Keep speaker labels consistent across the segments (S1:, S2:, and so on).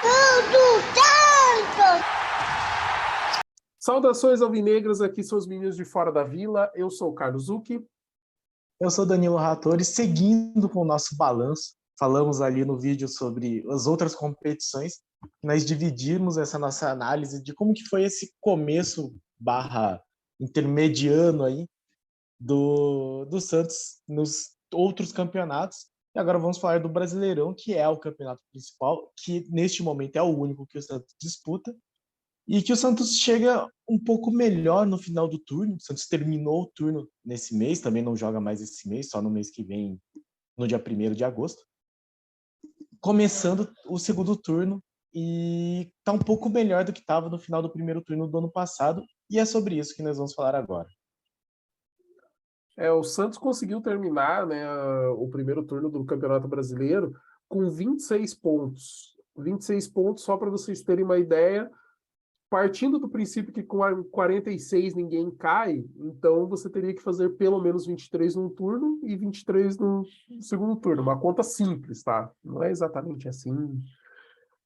S1: Tudo Santos!
S2: Saudações alvinegras, aqui são os meninos de Fora da Vila, eu sou o Carlos Zucchi.
S3: Eu sou Danilo Rattori, seguindo com o nosso balanço. Falamos ali no vídeo sobre as outras competições. Nós dividimos essa nossa análise de como que foi esse começo barra intermediano aí do Santos nos outros campeonatos. E agora vamos falar do Brasileirão, que é o campeonato principal, que neste momento é o único que o Santos disputa. E que o Santos chega um pouco melhor no final do turno. O Santos terminou o turno nesse mês, também não joga mais esse mês, só no mês que vem, no dia 1º de agosto. Começando o segundo turno e tá um pouco melhor do que estava no final do primeiro turno do ano passado. E é sobre isso que nós vamos falar agora.
S2: O Santos conseguiu terminar, né, o primeiro turno do Campeonato Brasileiro com 26 pontos. 26 pontos, só para vocês terem uma ideia, partindo do princípio que com 46 ninguém cai, então você teria que fazer pelo menos 23 num turno e 23 no segundo turno. Uma conta simples, tá? Não é exatamente assim.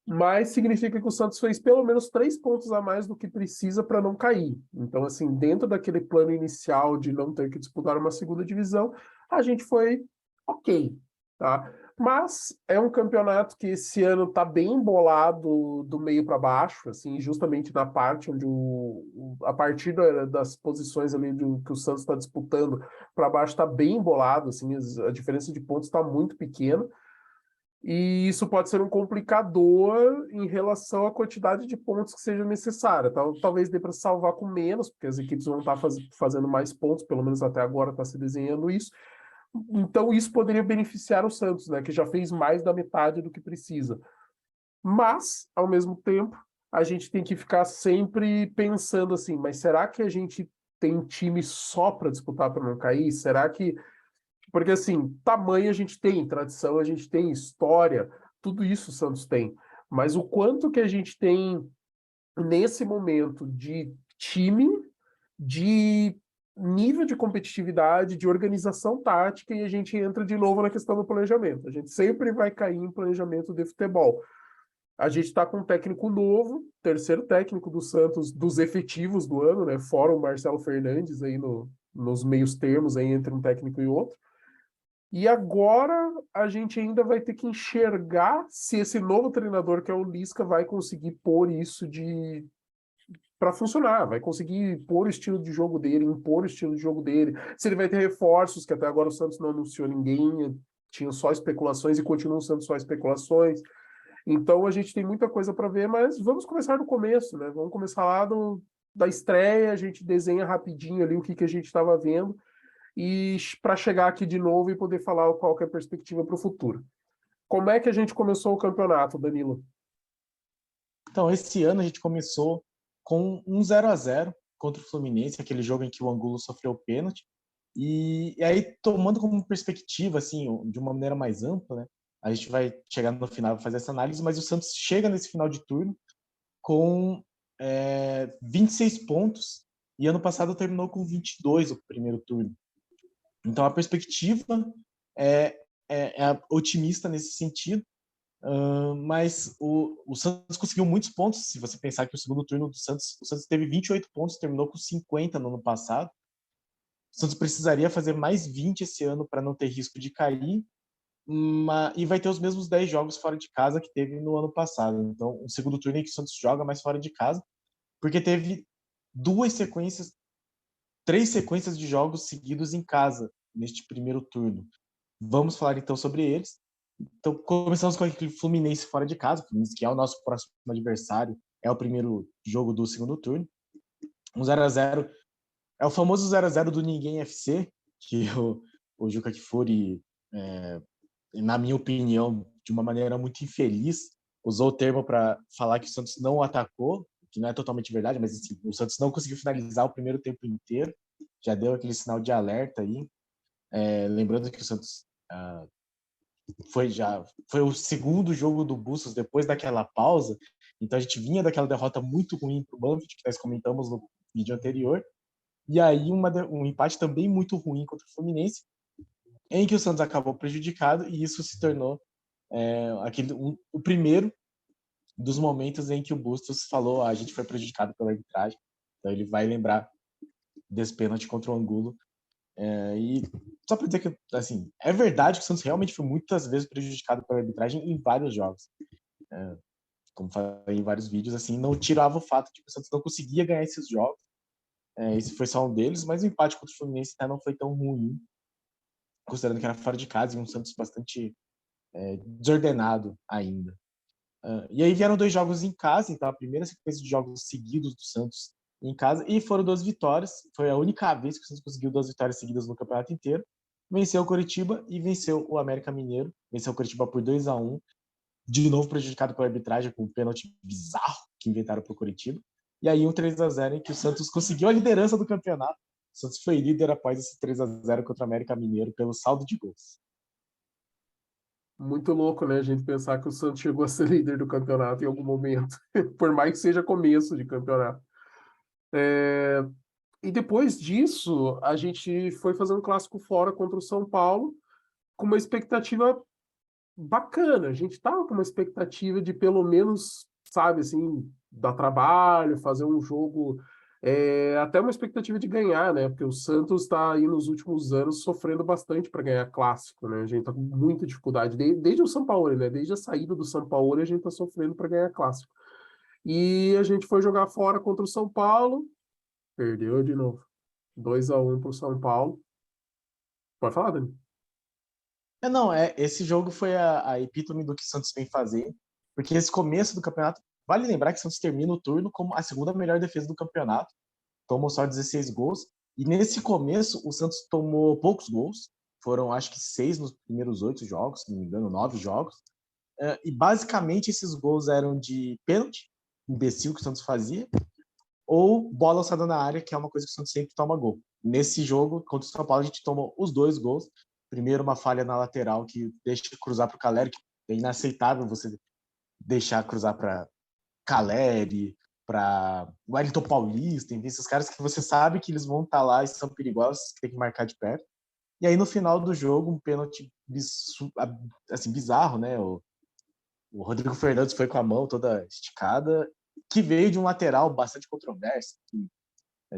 S2: Mas significa que o Santos fez pelo menos 3 pontos a mais do que precisa para não cair. Então, assim, dentro daquele plano inicial de não ter que disputar uma segunda divisão, a gente foi ok, tá? Mas é um campeonato que esse ano está bem embolado do meio para baixo, assim, justamente na parte onde a partir das posições ali que o Santos está disputando para baixo está bem embolado, assim, a diferença de pontos está muito pequena. E isso pode ser um complicador em relação à quantidade de pontos que seja necessária. Talvez dê para salvar com menos, porque as equipes vão estar fazendo mais pontos, pelo menos até agora está se desenhando isso. Então isso poderia beneficiar o Santos, né, que já fez mais da metade do que precisa. Mas, ao mesmo tempo, a gente tem que ficar sempre pensando assim, mas será que a gente tem time só para disputar para não cair? Será que porque, assim, tamanho a gente tem, tradição a gente tem, história, tudo isso o Santos tem. Mas o quanto que a gente tem nesse momento de time, de nível de competitividade, de organização tática, e a gente entra de novo na questão do planejamento. A gente sempre vai cair em planejamento de futebol. A gente está com um técnico novo, terceiro técnico do Santos, dos efetivos do ano, né? Fora o Marcelo Fernandes aí nos meios termos aí entre um técnico e outro. E agora a gente ainda vai ter que enxergar se esse novo treinador, que é o Lisca, vai conseguir pôr isso de para funcionar, vai conseguir pôr o estilo de jogo dele, impor o estilo de jogo dele. Se ele vai ter reforços, que até agora o Santos não anunciou ninguém, tinha só especulações e continuam sendo só especulações. Então a gente tem muita coisa para ver, mas vamos começar do começo, né? Vamos começar lá da estreia, a gente desenha rapidinho ali o que a gente estava vendo e para chegar aqui de novo e poder falar qual que é a perspectiva para o futuro. Como é que a gente começou o campeonato, Danilo?
S3: Então, esse ano a gente começou com um 0-0 contra o Fluminense, aquele jogo em que o Angulo sofreu o pênalti. E aí, tomando como perspectiva, assim, de uma maneira mais ampla, né? A gente vai chegar no final e fazer essa análise, mas o Santos chega nesse final de turno com 26 pontos e ano passado terminou com 22 o primeiro turno. Então, a perspectiva é, é otimista nesse sentido, mas o Santos conseguiu muitos pontos. Se você pensar que o segundo turno do Santos, o Santos teve 28 pontos, terminou com 50 no ano passado. O Santos precisaria fazer mais 20 esse ano para não ter risco de cair, e vai ter os mesmos 10 jogos fora de casa que teve no ano passado. Então, o segundo turno em que o Santos joga mais fora de casa, porque teve três sequências de jogos seguidos em casa neste primeiro turno. Vamos falar então sobre eles. Então, começamos com aquele Fluminense fora de casa, que é o nosso próximo adversário, é o primeiro jogo do segundo turno. Um 0-0, é o famoso 0-0 do Ninguém FC, que o Juca Kfouri, na minha opinião, de uma maneira muito infeliz, usou o termo para falar que o Santos não atacou, que não é totalmente verdade, mas assim, o Santos não conseguiu finalizar o primeiro tempo inteiro, já deu aquele sinal de alerta aí. Lembrando que o Santos foi o segundo jogo do Bustos depois daquela pausa, então a gente vinha daquela derrota muito ruim para o Banfield, que nós comentamos no vídeo anterior, e aí um empate também muito ruim contra o Fluminense, em que o Santos acabou prejudicado, e isso se tornou o primeiro dos momentos em que o Bustos falou: a gente foi prejudicado pela arbitragem. Então ele vai lembrar desse pênalti contra o Angulo. E só para dizer que, assim, é verdade que o Santos realmente foi muitas vezes prejudicado pela arbitragem em vários jogos. Como falei em vários vídeos, assim, não tirava o fato de que o Santos não conseguia ganhar esses jogos. Esse foi só um deles, mas o empate contra o Fluminense até não foi tão ruim, considerando que era fora de casa e um Santos bastante desordenado ainda. E aí vieram 2 jogos em casa, então a primeira sequência de jogos seguidos do Santos em casa, e foram 2 vitórias. Foi a única vez que o Santos conseguiu 2 vitórias seguidas no campeonato inteiro. Venceu o Coritiba e venceu o América Mineiro. Venceu o Coritiba por 2-1, de novo prejudicado pela arbitragem, com um pênalti bizarro que inventaram para o Coritiba. E aí um 3-0 em que o Santos conseguiu a liderança do campeonato. O Santos foi líder após esse 3-0 contra o América Mineiro pelo saldo de gols.
S2: Muito louco, né? A gente pensar que o Santos chegou a ser líder do campeonato em algum momento, por mais que seja começo de campeonato. E depois disso, a gente foi fazer um clássico fora contra o São Paulo, com uma expectativa bacana. A gente tava com uma expectativa de pelo menos, sabe, assim, dar trabalho, fazer um jogo, até uma expectativa de ganhar, né? Porque o Santos está aí nos últimos anos sofrendo bastante para ganhar clássico, né? A gente tá com muita dificuldade, desde o São Paulo, né? Desde a saída do São Paulo, a gente tá sofrendo para ganhar clássico. E a gente foi jogar fora contra o São Paulo, perdeu de novo. 2-1 para o São Paulo. Pode falar, Dani.
S3: Não, esse jogo foi a epítome do que o Santos vem fazer, porque esse começo do campeonato, vale lembrar que o Santos termina o turno como a segunda melhor defesa do campeonato, tomou só 16 gols, e nesse começo o Santos tomou poucos gols, foram acho que 6 nos primeiros 8 jogos, se não me engano, 9 jogos, e basicamente esses gols eram de pênalti, imbecil que o Santos fazia, ou bola alçada na área, que é uma coisa que o Santos sempre toma gol. Nesse jogo, contra o São Paulo, a gente tomou os 2 gols. Primeiro, uma falha na lateral que deixa cruzar para o Caleri, que é inaceitável você deixar cruzar para Caleri, para Wellington Paulista, enfim, esses caras que você sabe que eles vão estar lá e são perigosos, que tem que marcar de perto. E aí, no final do jogo, um pênalti assim, bizarro, né? O Rodrigo Fernandes foi com a mão toda esticada, que veio de um lateral bastante controverso. Que,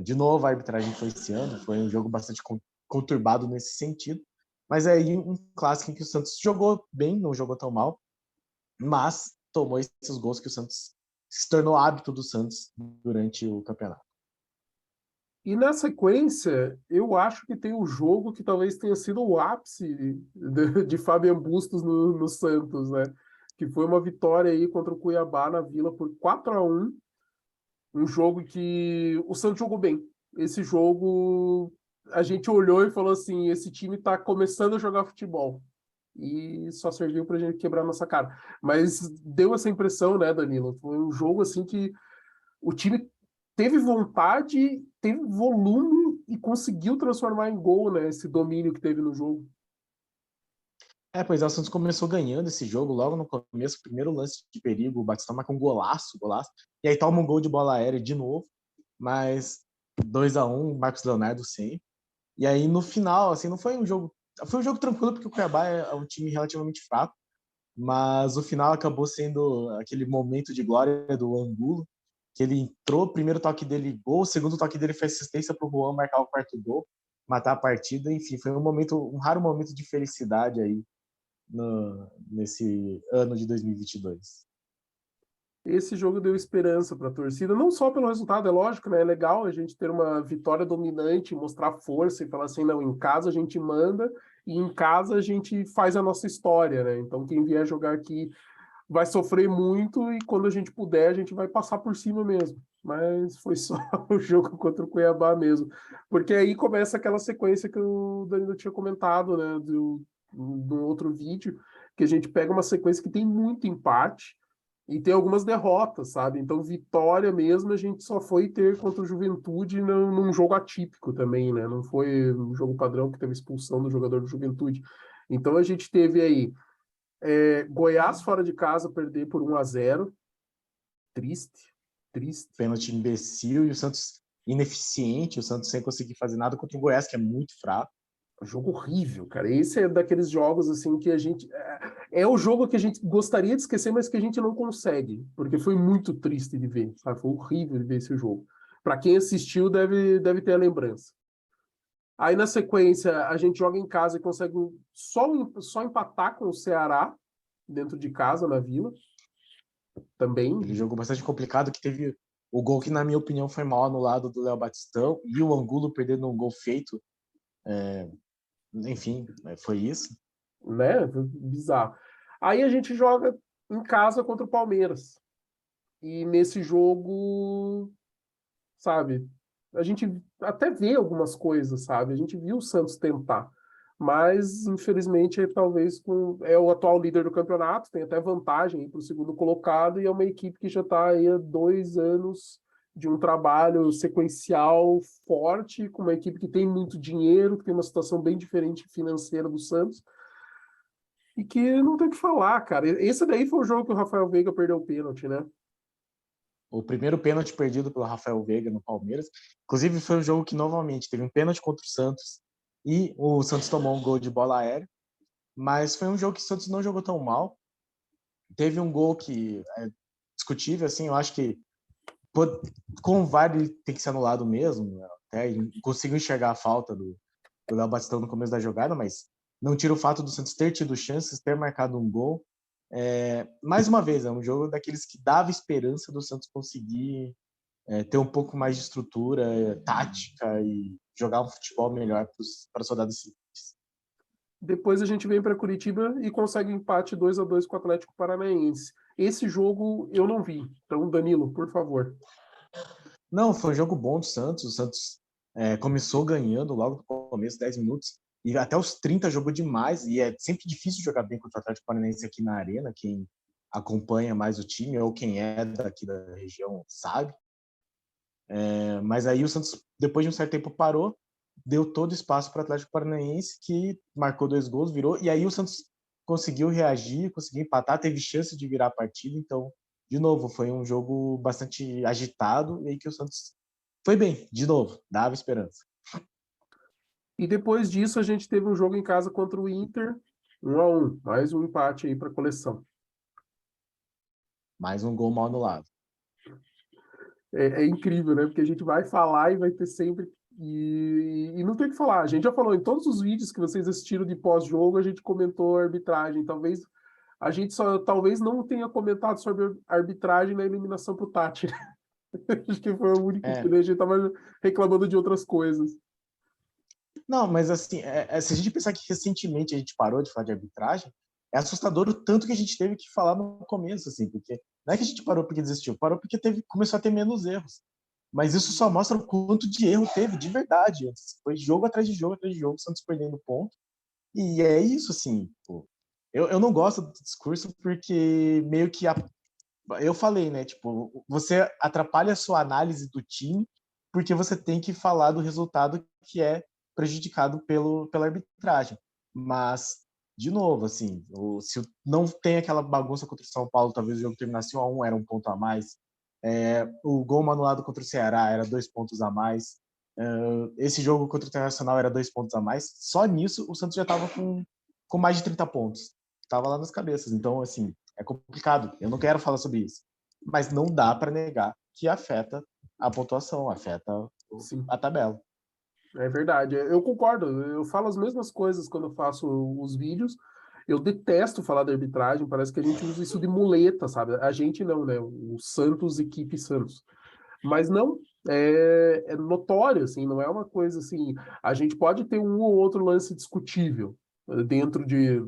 S3: de novo, a arbitragem influenciando, foi um jogo bastante conturbado nesse sentido. Mas é aí um clássico em que o Santos jogou bem, não jogou tão mal, mas tomou esses gols que o Santos se tornou hábito do Santos durante o campeonato.
S2: E na sequência, eu acho que tem um jogo que talvez tenha sido o ápice de Fabian Bustos no Santos, né? Que foi uma vitória aí contra o Cuiabá na Vila por 4-1. Um jogo que o Santos jogou bem. Esse jogo a gente olhou e falou assim: esse time tá começando a jogar futebol. E só serviu pra gente quebrar nossa cara. Mas deu essa impressão, né, Danilo? Foi um jogo assim que o time teve vontade, teve volume e conseguiu transformar em gol, né? Esse domínio que teve no jogo.
S3: Pois é, o Santos começou ganhando esse jogo logo no começo, primeiro lance de perigo, o Batistão marca um golaço, e aí toma um gol de bola aérea de novo, mas 2-1, Marcos Leonardo sempre. E aí no final, assim, não foi um jogo, foi um jogo tranquilo porque o Cuiabá é um time relativamente fraco, mas o final acabou sendo aquele momento de glória do Angulo, que ele entrou, primeiro toque dele gol, segundo toque dele foi assistência para o Juan marcar o quarto gol, matar a partida, enfim, foi um raro momento de felicidade aí nesse ano de 2022.
S2: Esse jogo deu esperança para a torcida, não só pelo resultado, é lógico, né? É legal a gente ter uma vitória dominante, mostrar força e falar assim, não, em casa a gente manda e em casa a gente faz a nossa história, né? Então quem vier jogar aqui vai sofrer muito e quando a gente puder a gente vai passar por cima mesmo. Mas foi só o jogo contra o Cuiabá mesmo. Porque aí começa aquela sequência que o Danilo tinha comentado, né? Do outro vídeo, que a gente pega uma sequência que tem muito empate e tem algumas derrotas, sabe? Então, vitória mesmo a gente só foi ter contra o Juventude num jogo atípico também, né? Não foi um jogo padrão que teve expulsão do jogador do Juventude. Então, a gente teve aí Goiás fora de casa perder por 1-0. Triste, triste.
S3: Pênalti imbecil e o Santos ineficiente, o Santos sem conseguir fazer nada contra o Goiás, que é muito fraco.
S2: Jogo horrível, cara. Esse é daqueles jogos assim que a gente. É o jogo que a gente gostaria de esquecer, mas que a gente não consegue. Porque foi muito triste de ver, sabe? Foi horrível de ver esse jogo. Para quem assistiu, deve ter a lembrança. Aí na sequência, a gente joga em casa e consegue só empatar com o Ceará, dentro de casa, na Vila. Também.
S3: Ele jogou bastante complicado, que teve o gol que, na minha opinião, foi mal anulado do Léo Batistão, e o Angulo perdendo um gol feito. Enfim, foi isso.
S2: Né? Bizarro. Aí a gente joga em casa contra o Palmeiras. E nesse jogo, sabe, a gente até vê algumas coisas, sabe? A gente viu o Santos tentar. Mas, infelizmente, talvez é o atual líder do campeonato, tem até vantagem para o segundo colocado, e é uma equipe que já está aí há 2 anos de um trabalho sequencial forte, com uma equipe que tem muito dinheiro, que tem uma situação bem diferente financeira do Santos, e que não tem o que falar, cara. Esse daí foi o jogo que o Rafael Veiga perdeu o pênalti, né?
S3: O primeiro pênalti perdido pelo Rafael Veiga no Palmeiras. Inclusive, foi um jogo que, novamente, teve um pênalti contra o Santos e o Santos tomou um gol de bola aérea. Mas foi um jogo que o Santos não jogou tão mal. Teve um gol que é discutível, assim, eu acho que com o VAR ele tem que ser anulado mesmo. Até consigo enxergar a falta do Léo Batistão no começo da jogada, mas não tira o fato do Santos ter tido chances, ter marcado um gol. Mais uma vez, é um jogo daqueles que dava esperança do Santos conseguir ter um pouco mais de estrutura, tática e jogar um futebol melhor para os soldados simples.
S2: Depois a gente vem para Curitiba e consegue um empate 2-2 com o Atlético Paranaense. Esse jogo eu não vi. Então, Danilo, por favor.
S3: Não, foi um jogo bom do Santos. O Santos começou ganhando logo no começo, 10 minutos, e até os 30 jogou demais. E é sempre difícil jogar bem contra o Atlético Paranaense aqui na Arena. Quem acompanha mais o time ou quem é daqui da região sabe. Mas aí o Santos, depois de um certo tempo, parou, deu todo espaço para o Atlético Paranaense, que marcou 2 gols, virou. E aí o Santos conseguiu reagir, conseguiu empatar, teve chance de virar a partida. Então, de novo, foi um jogo bastante agitado e aí que o Santos foi bem, de novo, dava esperança.
S2: E depois disso a gente teve um jogo em casa contra o Inter, 1-1. Mais um empate aí para a coleção.
S3: Mais um gol mal anulado.
S2: É incrível, né? Porque a gente vai falar e vai ter sempre. E não tem o que falar. A gente já falou em todos os vídeos que vocês assistiram de pós-jogo, a gente comentou a arbitragem. Talvez a gente talvez não tenha comentado sobre a arbitragem na eliminação pro Tati. Acho que foi o único que a gente estava reclamando de outras coisas.
S3: Não, mas assim, se a gente pensar que recentemente a gente parou de falar de arbitragem, é assustador o tanto que a gente teve que falar no começo, assim, porque não é que a gente parou porque desistiu, parou porque começou a ter menos erros. Mas isso só mostra o quanto de erro teve, de verdade. Foi jogo atrás de jogo atrás de jogo, Santos perdendo ponto. E é isso, assim, pô. Eu não gosto do discurso porque meio que eu falei, né? Tipo, você atrapalha a sua análise do time porque você tem que falar do resultado que é prejudicado pela arbitragem. Mas, de novo, assim, se não tem aquela bagunça contra o São Paulo, talvez o jogo terminasse 1-1, era um ponto a mais. O gol anulado contra o Ceará era 2 pontos a mais. Esse jogo contra o Internacional era 2 pontos a mais. Só nisso o Santos já estava com mais de 30 pontos. Estava lá nas cabeças. Então, assim, é complicado. Eu não quero falar sobre isso. Mas não dá para negar que afeta a pontuação, afeta a tabela.
S2: É verdade, eu concordo. Eu falo as mesmas coisas quando eu faço os vídeos. Eu detesto falar da arbitragem, parece que a gente usa isso de muleta, sabe? A gente não, né? O Santos, equipe Santos. Mas não, é notório, assim, não é uma coisa assim. A gente pode ter um ou outro lance discutível dentro de.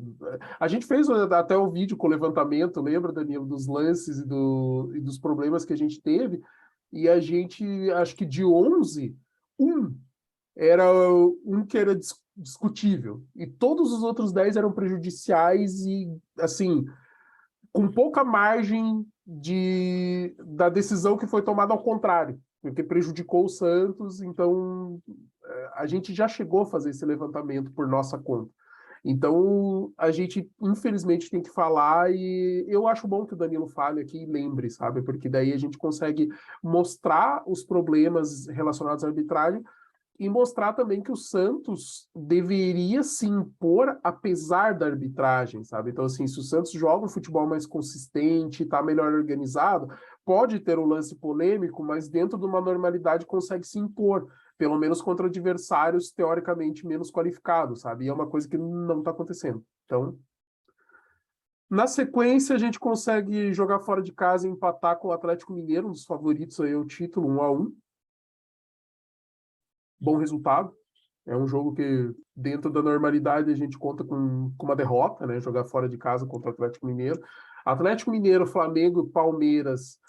S2: A gente fez até o vídeo com o levantamento, lembra, Danilo, dos lances e dos problemas que a gente teve, e a gente, acho que de 11, um era um que era discutível, e todos os outros 10 eram prejudiciais e, assim, com pouca margem da decisão que foi tomada ao contrário, porque prejudicou o Santos, então a gente já chegou a fazer esse levantamento por nossa conta. Então, a gente, infelizmente, tem que falar e eu acho bom que o Danilo fale aqui e lembre, sabe? Porque daí a gente consegue mostrar os problemas relacionados à arbitragem e mostrar também que o Santos deveria se impor apesar da arbitragem, sabe? Então, assim, se o Santos joga um futebol mais consistente, está melhor organizado, pode ter um lance polêmico, mas dentro de uma normalidade consegue se impor, pelo menos contra adversários teoricamente menos qualificados, sabe? E é uma coisa que não está acontecendo. Então, na sequência, a gente consegue jogar fora de casa e empatar com o Atlético Mineiro, um dos favoritos aí, o título 1-1. Bom resultado. É um jogo que, dentro da normalidade, a gente conta com uma derrota, né? Jogar fora de casa contra o Atlético Mineiro. Atlético Mineiro, Flamengo e Palmeiras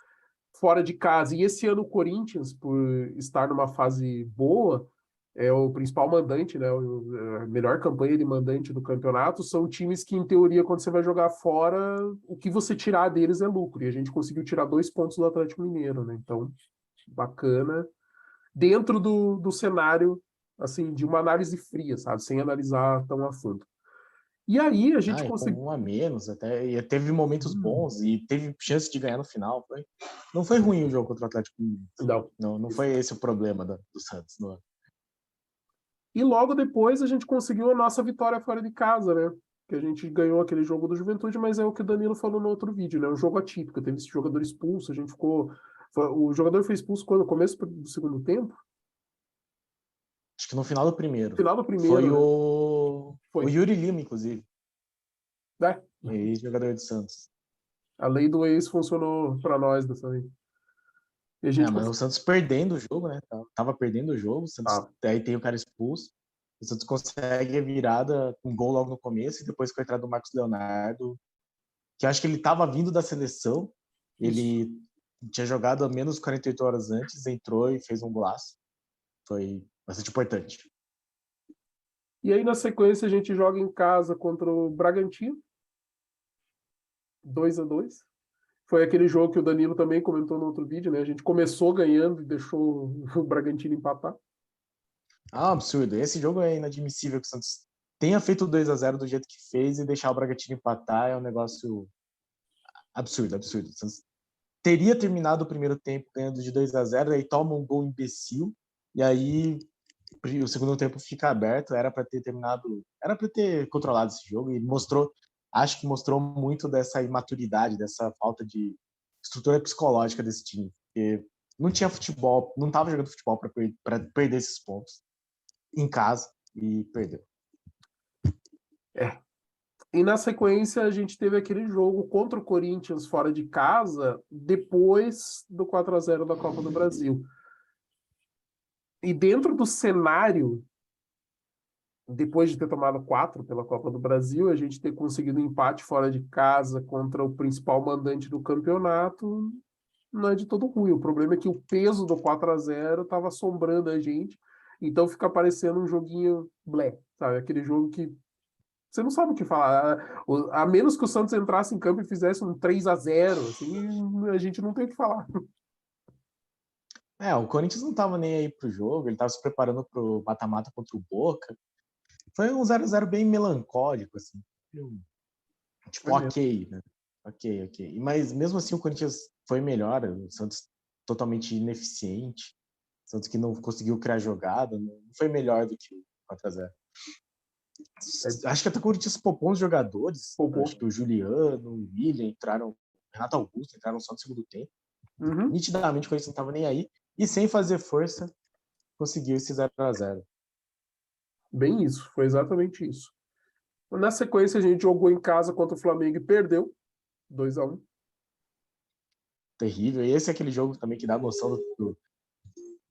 S2: fora de casa. E esse ano o Corinthians, por estar numa fase boa, é o principal mandante, né? A melhor campanha de mandante do campeonato. São times que, em teoria, quando você vai jogar fora, o que você tirar deles é lucro. E a gente conseguiu tirar 2 pontos do Atlético Mineiro, né? Então, bacana. Dentro do cenário, assim, de uma análise fria, sabe? Sem analisar tão a fundo. E aí a gente
S3: E com
S2: conseguiu.
S3: 1 a menos até, e teve momentos bons e teve chance de ganhar no final. Não foi ruim o jogo contra o Atlético Mineiro. Não foi esse o problema do Santos. Não.
S2: E logo depois a gente conseguiu a nossa vitória fora de casa, né? Que a gente ganhou aquele jogo do Juventude, mas é o que o Danilo falou no outro vídeo, né? Um jogo atípico, teve esse jogador expulso, a gente ficou. O jogador foi expulso quando? No começo do segundo tempo?
S3: Acho que no final do primeiro.
S2: Final do
S3: Foi
S2: primeiro, né?
S3: o Yuri Lima, inclusive.
S2: É.
S3: Ex-jogador de Santos.
S2: A lei do ex funcionou para nós dessa vez. E a gente
S3: Mas o Santos perdendo o jogo, né? Tava perdendo o jogo, o Santos, aí tem o cara expulso. O Santos consegue a virada com um gol logo no começo e depois com a entrada do Marcos Leonardo, que eu acho que ele estava vindo da seleção, ele tinha jogado a menos 48 horas antes, entrou e fez um golaço. Foi bastante importante.
S2: E aí, na sequência, a gente joga em casa contra o Bragantino. 2-2. Foi aquele jogo que o Danilo também comentou no outro vídeo, né? A gente começou ganhando e deixou o Bragantino empatar.
S3: Absurdo. Esse jogo é inadmissível que o Santos tenha feito 2-0 do jeito que fez e deixar o Bragantino empatar. É um negócio absurdo. O Santos teria terminado o primeiro tempo ganhando de 2-0, aí toma um gol imbecil, e aí o segundo tempo fica aberto. Era para ter terminado, era para ter controlado esse jogo, e acho que mostrou muito dessa imaturidade, dessa falta de estrutura psicológica desse time, porque não tinha futebol, não estava jogando futebol para perder esses pontos em casa e perdeu.
S2: E na sequência a gente teve aquele jogo contra o Corinthians fora de casa, depois do 4-0 da Copa do Brasil. E dentro do cenário, depois de ter tomado 4 pela Copa do Brasil, a gente ter conseguido um empate fora de casa contra o principal mandante do campeonato, não é de todo ruim. O problema é que o peso do 4-0 estava assombrando a gente, então fica parecendo um joguinho blé, sabe? Aquele jogo que você não sabe o que falar. A menos que o Santos entrasse em campo e fizesse um 3-0, assim, a gente não tem o que falar.
S3: O Corinthians não estava nem aí pro jogo, ele estava se preparando pro mata-mata contra o Boca. Foi um 0-0 bem melancólico, assim. Tipo, ok, né? Ok. Mas mesmo assim o Corinthians foi melhor, o Santos totalmente ineficiente, o Santos que não conseguiu criar jogada, não foi melhor do que o 4-0. Acho que até o Corinthians poupou uns jogadores, acho que o Juliano, o William entraram, Renato Augusto entraram só no segundo tempo. Nitidamente o Corinthians não estava nem aí, e sem fazer força conseguiu esse 0-0.
S2: Bem isso, foi exatamente isso. Na sequência, a gente jogou em casa contra o Flamengo e perdeu 2-1.
S3: Terrível. E esse é aquele jogo também que dá noção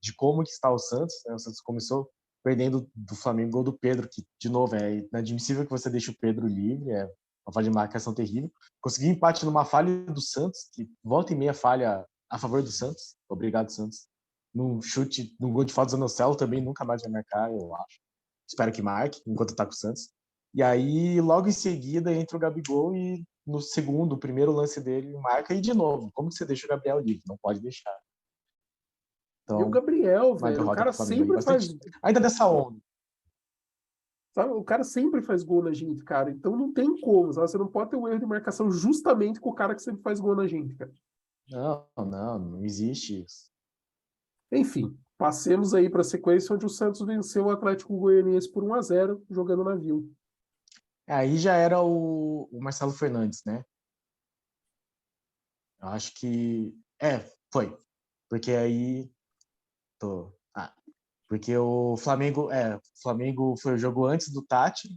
S3: de como que está o Santos, né? O Santos começou perdendo do Flamengo, gol do Pedro, que, de novo, é inadmissível que você deixe o Pedro livre, é uma falha de marcação terrível. Conseguiu empate numa falha do Santos, que volta e meia falha a favor do Santos. Obrigado, Santos. Num chute, num gol de falta do Zanocelo também nunca mais vai marcar, eu acho. Espero que marque, enquanto tá com o Santos. E aí, logo em seguida, entra o Gabigol e no segundo, o primeiro lance dele, marca. E de novo, como que você deixa o Gabriel livre? Não pode deixar. Então,
S2: e o Gabriel,
S3: uma
S2: velho, o
S3: derrota
S2: cara
S3: pro Flamengo aí,
S2: sempre
S3: bastante.
S2: faz.
S3: Ainda dessa onda.
S2: Sabe? O cara sempre faz gol na gente, cara. Então não tem como, sabe? Você não pode ter um erro de marcação justamente com o cara que sempre faz gol na gente, cara.
S3: Não existe isso.
S2: Enfim, Passemos aí para a sequência onde o Santos venceu o Atlético Goianiense por 1-0, jogando na Vila.
S3: Aí já era o Marcelo Fernandes, né? Eu acho que... foi. Porque aí... porque o Flamengo foi o jogo antes do Tati,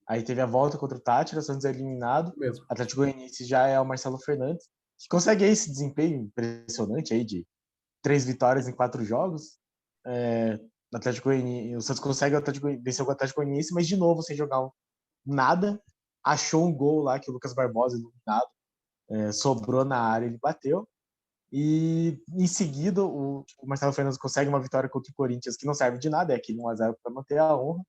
S3: aí teve a volta contra o Tati, o Santos é eliminado,
S2: Mesmo.
S3: Atlético Goianiense já é o Marcelo Fernandes, que consegue aí esse desempenho impressionante aí de 3 vitórias em 4 jogos. O Santos consegue vencer o Atlético Goianiense, mas de novo sem jogar nada. Achou um gol lá que o Lucas Barbosa, iluminado, sobrou na área, ele bateu. E em seguida o Marcelo Fernandes consegue uma vitória contra o Corinthians que não serve de nada, é aquele 1-0 para manter a honra.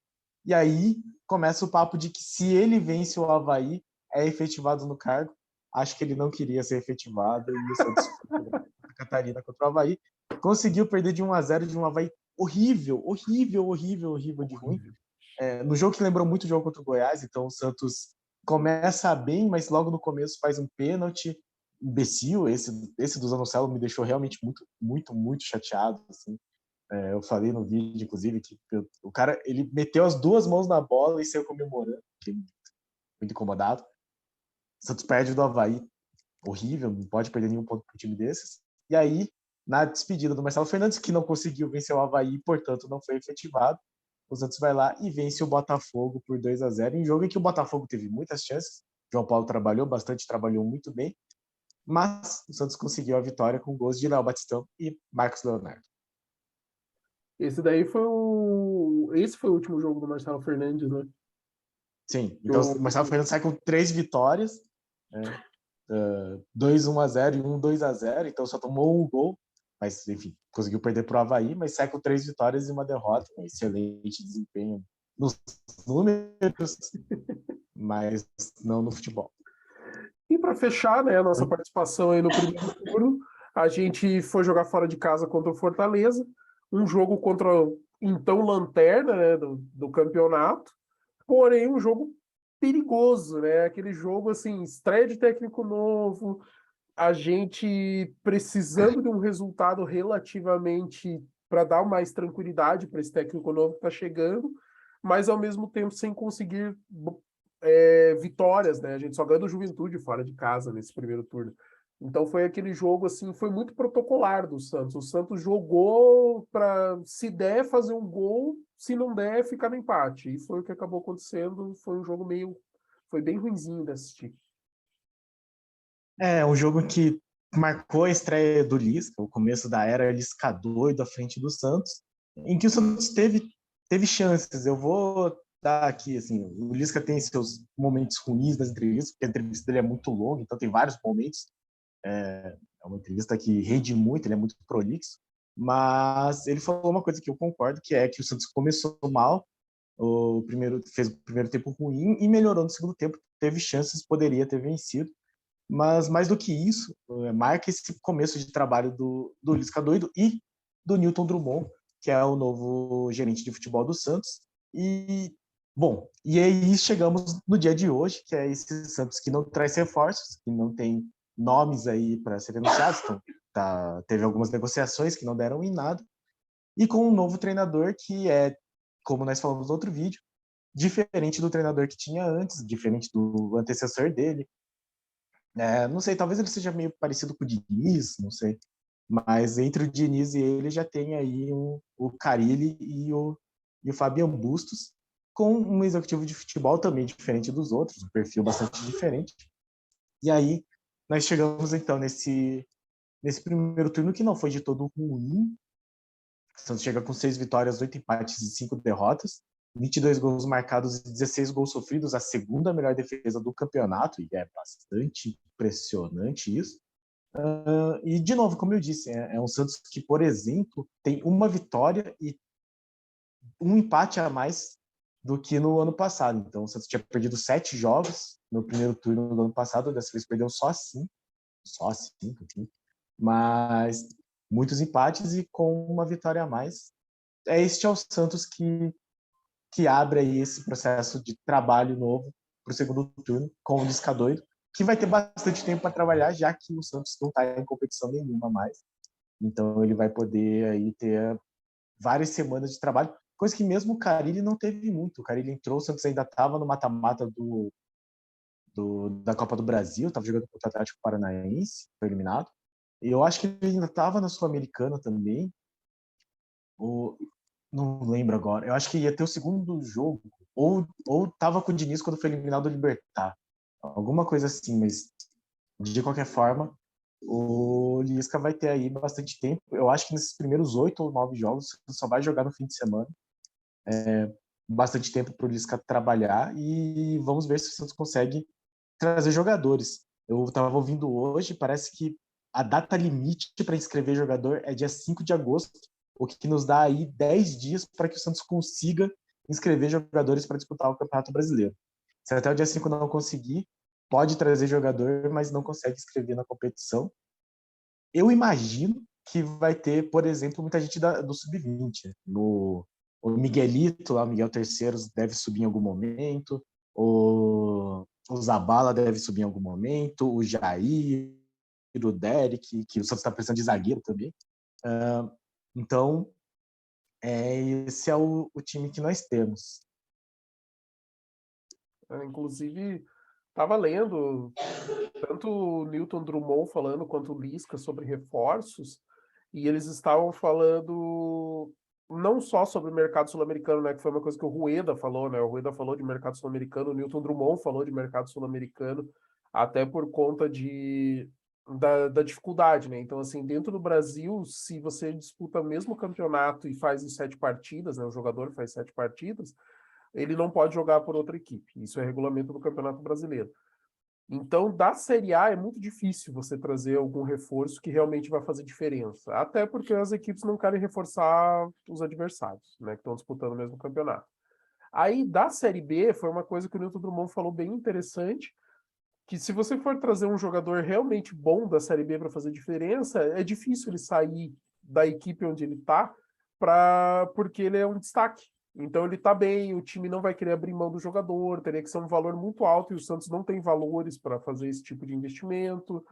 S3: E aí começa o papo de que se ele vence o Avaí, é efetivado no cargo. Acho que ele não queria ser efetivado e o Santos foi Catarina contra o Avaí. Conseguiu perder de 1-0 de um Avaí horrível de ruim. No jogo que lembrou muito o jogo contra o Goiás, então o Santos começa bem, mas logo no começo faz um pênalti imbecil. Esse do Zanocelo me deixou realmente muito chateado. Assim. Eu falei no vídeo, inclusive, que o cara ele meteu as 2 mãos na bola e saiu comemorando, muito incomodado. O Santos perde do Avaí, horrível, não pode perder nenhum ponto para um time desses. E aí, na despedida do Marcelo Fernandes, que não conseguiu vencer o Avaí, portanto não foi efetivado, o Santos vai lá e vence o Botafogo por 2-0, em jogo em que o Botafogo teve muitas chances. João Paulo trabalhou muito bem, mas o Santos conseguiu a vitória com gols de Léo Batistão e Marcos Leonardo.
S2: Esse foi o último jogo do Marcelo Fernandes, né?
S3: Sim, então o Marcelo Fernandes sai com 3 vitórias, 2 1-0 e 1 2-0, então só tomou um gol, mas enfim, conseguiu perder para o Avaí, mas sai com 3 vitórias e uma derrota, um excelente desempenho nos números, mas não no futebol.
S2: E para fechar, né, a nossa participação aí no primeiro turno, a gente foi jogar fora de casa contra o Fortaleza, um jogo contra então lanterna, né, do campeonato, porém um jogo perigoso, né? Aquele jogo assim, estreia de técnico novo, a gente precisando de um resultado relativamente para dar mais tranquilidade para esse técnico novo que está chegando, mas ao mesmo tempo sem conseguir vitórias, né? A gente só ganhou do Juventude fora de casa nesse primeiro turno. Então foi aquele jogo assim, foi muito protocolar do Santos. O Santos jogou para, se der, fazer um gol, se não der, ficar no empate. E foi o que acabou acontecendo. Foi um jogo foi bem ruinzinho de assistir.
S3: Um jogo que marcou a estreia do Lisca, o começo da era Lisca doido à frente do Santos, em que o Santos teve chances. Eu vou dar aqui, assim, o Lisca tem seus momentos ruins nas entrevistas, porque a entrevista dele é muito longa, então tem vários momentos. É uma entrevista que rende muito, ele é muito prolixo, mas ele falou uma coisa que eu concordo, que é que o Santos começou mal, fez o primeiro tempo ruim e melhorou no segundo tempo, teve chances, poderia ter vencido. Mas, mais do que isso, marca esse começo de trabalho do Lisca doido e do Newton Drummond, que é o novo gerente de futebol do Santos. E aí chegamos no dia de hoje, que é esse Santos que não traz reforços, que não tem nomes aí para serem anunciados. Então, teve algumas negociações que não deram em nada. E com um novo treinador que é, como nós falamos no outro vídeo, diferente do treinador que tinha antes, diferente do antecessor dele. Não sei, talvez ele seja meio parecido com o Diniz, não sei. Mas entre o Diniz e ele já tem aí o Carille e o Fabian Bustos, com um executivo de futebol também diferente dos outros, um perfil bastante diferente. E aí nós chegamos então nesse primeiro turno que não foi de todo ruim. O Santos chega com 6 vitórias, 8 empates e 5 derrotas. 22 gols marcados e 16 gols sofridos, a segunda melhor defesa do campeonato, e é bastante impressionante isso. E, de novo, como eu disse, é um Santos que, por exemplo, tem uma vitória e um empate a mais do que no ano passado. Então, o Santos tinha perdido 7 jogos no primeiro turno do ano passado, dessa vez perdeu só 5, enfim. Mas muitos empates e com uma vitória a mais. Este é o Santos que abre aí esse processo de trabalho novo para o segundo turno com o Lisca doido, que vai ter bastante tempo para trabalhar, já que o Santos não está em competição nenhuma mais. Então ele vai poder aí ter várias semanas de trabalho, coisa que mesmo o Carille não teve muito. O Carille entrou, o Santos ainda estava no mata-mata da Copa do Brasil, estava jogando contra o Atlético Paranaense, foi eliminado. E eu acho que ele ainda estava na Sul-Americana também. Não lembro agora. Eu acho que ia ter o segundo jogo. Ou estava com o Diniz quando foi eliminado do Libertad. Alguma coisa assim, mas de qualquer forma, o Lisca vai ter aí bastante tempo. Eu acho que nesses primeiros 8 ou 9 jogos, ele só vai jogar no fim de semana. Bastante tempo para o Lisca trabalhar e vamos ver se o Santos consegue trazer jogadores. Eu estava ouvindo hoje, parece que a data limite para inscrever jogador é dia 5 de agosto, o que nos dá aí 10 dias para que o Santos consiga inscrever jogadores para disputar o Campeonato Brasileiro. Se até o dia 5 não conseguir, pode trazer jogador, mas não consegue inscrever na competição. Eu imagino que vai ter, por exemplo, muita gente do Sub-20. O Miguelito, lá, o Miguel Terceiros, deve subir em algum momento. O Zabala deve subir em algum momento. O Jair, o Derek, que o Santos está precisando de zagueiro também. Então, esse é o time que nós temos.
S2: Inclusive, estava lendo tanto o Newton Drummond falando quanto o Lisca sobre reforços, e eles estavam falando não só sobre o mercado sul-americano, né, que foi uma coisa que o Rueda falou, né? O Rueda falou de mercado sul-americano, o Newton Drummond falou de mercado sul-americano, até por conta da dificuldade, né? Então, assim, dentro do Brasil, se você disputa o mesmo campeonato e faz em 7 partidas, né? O jogador faz 7 partidas, ele não pode jogar por outra equipe. Isso é regulamento do Campeonato Brasileiro. Então, da Série A é muito difícil você trazer algum reforço que realmente vai fazer diferença. Até porque as equipes não querem reforçar os adversários, né, que estão disputando o mesmo campeonato. Aí, da Série B, foi uma coisa que o Newton Drummond falou bem interessante, que se você for trazer um jogador realmente bom da Série B para fazer diferença, é difícil ele sair da equipe onde ele está, porque ele é um destaque. Então ele está bem, o time não vai querer abrir mão do jogador, teria que ser um valor muito alto e o Santos não tem valores para fazer esse tipo de investimento.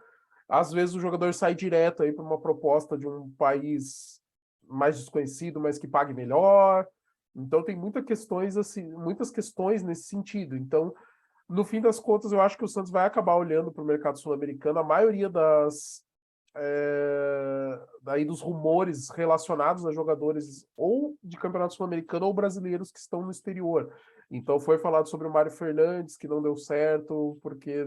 S2: Às vezes o jogador sai direto aí para uma proposta de um país mais desconhecido, mas que pague melhor. Então tem muitas questões nesse sentido. Então, no fim das contas, eu acho que o Santos vai acabar olhando para o mercado sul-americano. A maioria daí dos rumores relacionados a jogadores ou de campeonato sul-americano ou brasileiros que estão no exterior. Então foi falado sobre o Mário Fernandes, que não deu certo, porque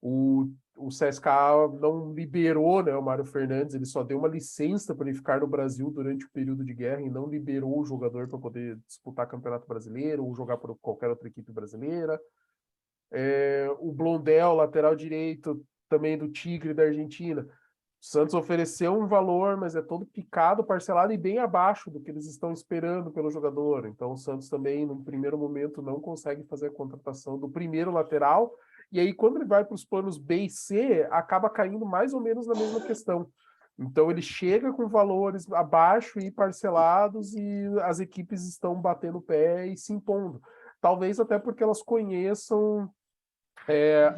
S2: o CSKA não liberou, né, o Mário Fernandes, ele só deu uma licença para ele ficar no Brasil durante o período de guerra e não liberou o jogador para poder disputar campeonato brasileiro ou jogar por qualquer outra equipe brasileira. O Blondel, lateral direito, também do Tigre da Argentina. O Santos ofereceu um valor, mas é todo picado, parcelado e bem abaixo do que eles estão esperando pelo jogador. Então o Santos também, no primeiro momento, não consegue fazer a contratação do primeiro lateral. E aí, quando ele vai para os planos B e C, acaba caindo mais ou menos na mesma questão. Então ele chega com valores abaixo e parcelados e as equipes estão batendo o pé e se impondo. Talvez até porque elas conheçam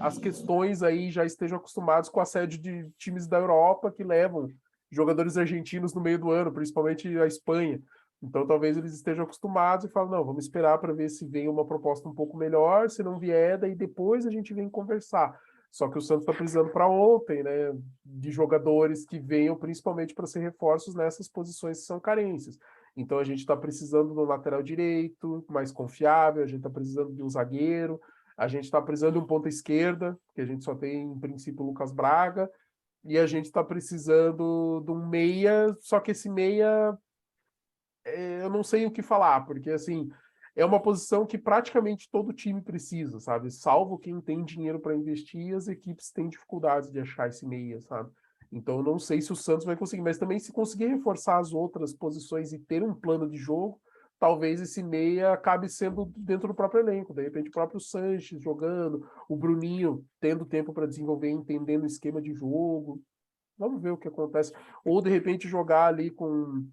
S2: as questões aí, já estejam acostumados com a sede de times da Europa que levam jogadores argentinos no meio do ano, principalmente a Espanha. Então talvez eles estejam acostumados e falam, não, vamos esperar para ver se vem uma proposta um pouco melhor, se não vier, daí depois a gente vem conversar. Só que o Santos está precisando para ontem, né, de jogadores que venham principalmente para ser reforços nessas posições que são carências. Então a gente está precisando do lateral direito, mais confiável, a gente está precisando de um zagueiro, a gente está precisando de um ponta esquerda, que a gente só tem, em princípio, o Lucas Braga, e a gente está precisando de um meia, só que esse meia, eu não sei o que falar, porque, assim, é uma posição que praticamente todo time precisa, sabe? Salvo quem tem dinheiro para investir, as equipes têm dificuldades de achar esse meia, sabe? Então, eu não sei se o Santos vai conseguir, mas também se conseguir reforçar as outras posições e ter um plano de jogo, talvez esse meia acabe sendo dentro do próprio elenco. De repente, o próprio Sanches jogando, o Bruninho tendo tempo para desenvolver, entendendo o esquema de jogo. Vamos ver o que acontece. Ou, de repente, jogar ali com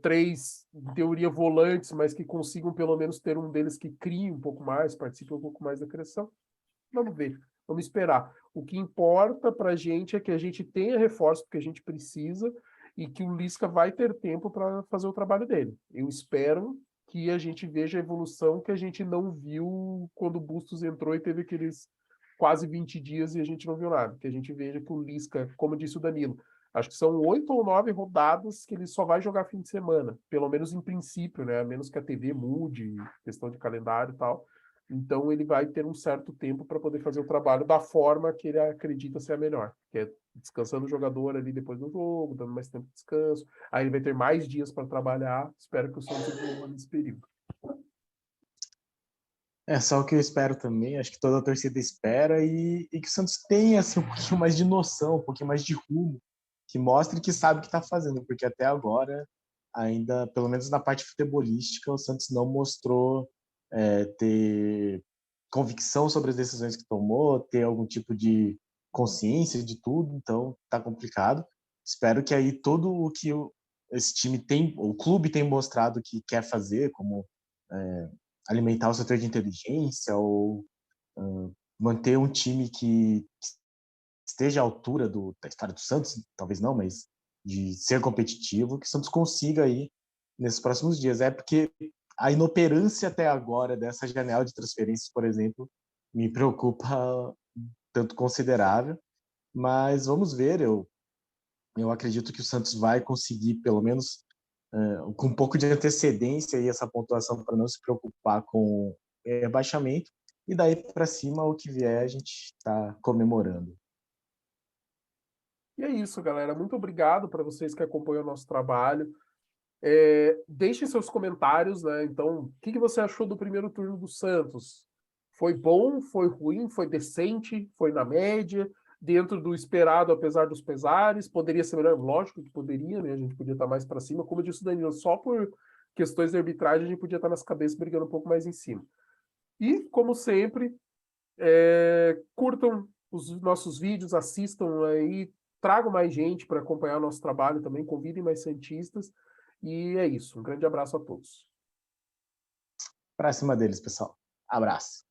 S2: 3, em teoria, volantes, mas que consigam pelo menos ter um deles que crie um pouco mais, participe um pouco mais da criação. Vamos ver, vamos esperar. O que importa para a gente é que a gente tenha reforço, porque a gente precisa, e que o Lisca vai ter tempo para fazer o trabalho dele. Eu espero que a gente veja a evolução que a gente não viu quando o Bustos entrou e teve aqueles quase 20 dias e a gente não viu nada. Que a gente veja que o Lisca, como disse o Danilo, acho que são 8 ou 9 rodadas que ele só vai jogar fim de semana, pelo menos em princípio, né? A menos que a TV mude, questão de calendário e tal. Então ele vai ter um certo tempo para poder fazer o trabalho da forma que ele acredita ser a melhor, que é descansando o jogador ali depois do jogo, dando mais tempo de descanso. Aí ele vai ter mais dias para trabalhar. Espero que o Santos evolua nesse período.
S3: É só o que eu espero também, acho que toda a torcida espera e que o Santos tenha assim, um pouquinho mais de noção, um pouquinho mais de rumo, que mostre que sabe o que está fazendo, porque até agora, ainda, pelo menos na parte futebolística, o Santos não mostrou ter convicção sobre as decisões que tomou, ter algum tipo de consciência de tudo, então tá complicado. Espero que aí todo o que esse time tem, o clube tem mostrado que quer fazer, como alimentar o setor de inteligência ou manter um time que esteja à altura da história do Santos, talvez não, mas de ser competitivo, que o Santos consiga aí nesses próximos dias. É porque a inoperância até agora dessa janela de transferências, por exemplo, me preocupa tanto considerável, mas vamos ver, eu acredito que o Santos vai conseguir, pelo menos com um pouco de antecedência, aí, essa pontuação para não se preocupar com rebaixamento, e daí para cima, o que vier, a gente está comemorando.
S2: E é isso, galera. Muito obrigado para vocês que acompanham o nosso trabalho. Deixem seus comentários, né? Então, o que você achou do primeiro turno do Santos? Foi bom? Foi ruim? Foi decente? Foi na média? Dentro do esperado, apesar dos pesares? Poderia ser melhor? Lógico que poderia, né? A gente podia estar mais para cima. Como eu disse o Danilo, só por questões de arbitragem a gente podia estar nas cabeças brigando um pouco mais em cima. E, como sempre, curtam os nossos vídeos, assistam aí, tragam mais gente para acompanhar o nosso trabalho também, convidem mais santistas. E é isso. Um grande abraço a todos.
S3: Para cima deles, pessoal. Abraço.